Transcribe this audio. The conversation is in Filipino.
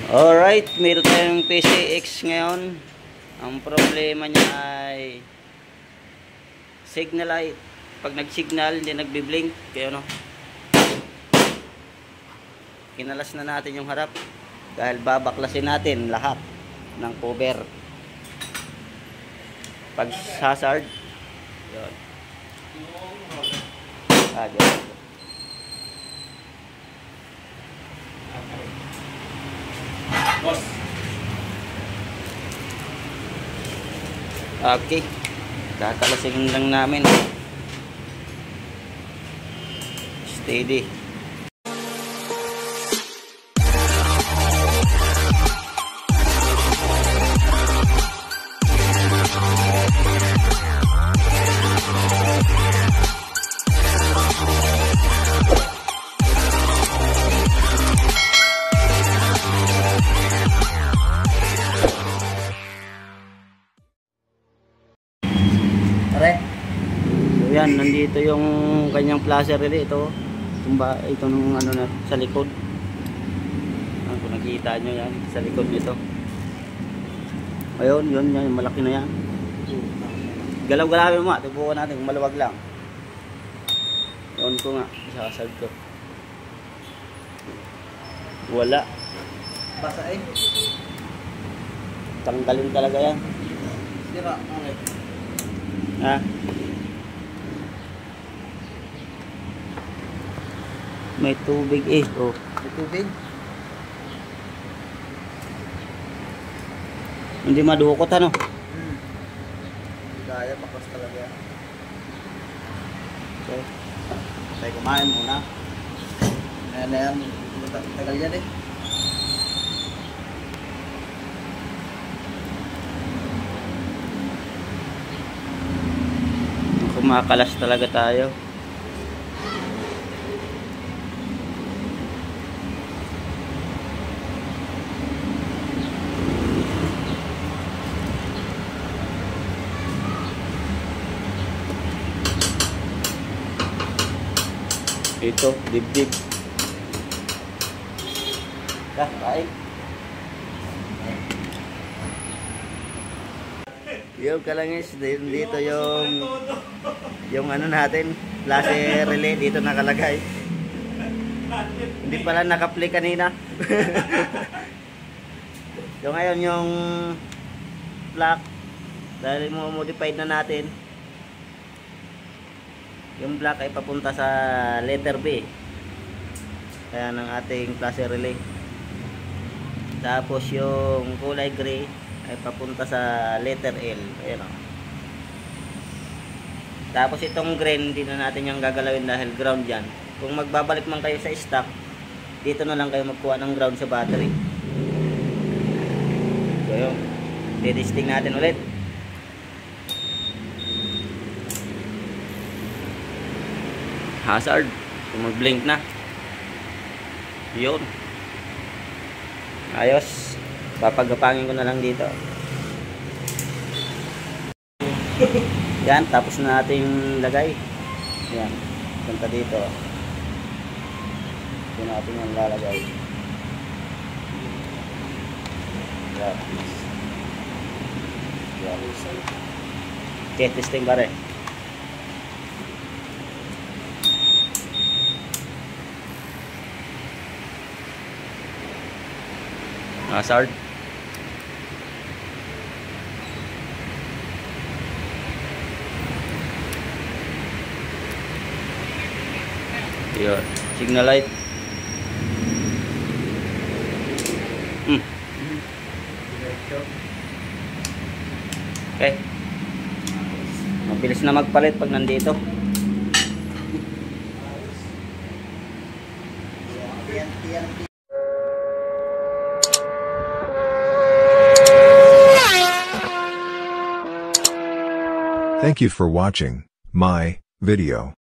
Alright, meron tayong PCX ngayon. Ang problema niya ay signal light. Pag nag-signal, hindi nagbi-blink. Kaya ano, kinalas na natin yung harap dahil babaklasin natin lahat ng cover. Pag hazard, yun. Yun. Boss. Okay. Kakalasin lang namin. Steady. So yan, nandito yung kanyang flasher relay. Ito nung ano na sa likod. Kung nakita nyo yan sa likod nito. Ayun, yun yan, malaki na yan. Galaw-galawin mo, tubukan natin kung maluwag lang. Yun ko nga, isasag ko. Wala. Basa eh. Tanggalin talaga yan. Sira, okay. Ha? May tubig eh. Oh. May tubig? Hindi madukot ano? Kaya, baklas talaga yan. Okay. Tayo kumain muna. Ayan na yan. Tagal yan eh. Kumakalas talaga tayo. Ito, dibdib. Kain. Yung kalangis, dito yung ano natin, flasher relay, dito nakalagay. Hindi pala naka-play kanina. So ngayon yung black, dahil mo-modified na natin, yung black ay papunta sa letter B. Kaya ng ating flasher relay. Tapos yung kulay gray ay papunta sa letter L. Ayan o. Tapos itong green, hindi na natin yung gagalawin dahil ground yan. Kung magbabalik man kayo sa stock, dito na lang kayo magkuha ng ground sa battery. So yun, testing natin ulit. Hazard, kung mag-blink na. Yun. Ayos. Papagapangin ko na lang dito. Yan, tapos na natin lagay. Yan, punta dito. Ito natin yung lalagay. Yan. Yan. Okay, testing pare. Hazard. Yun, signal light. Okay. Mabilis na magpalit pag nandito. Thank you for watching my video.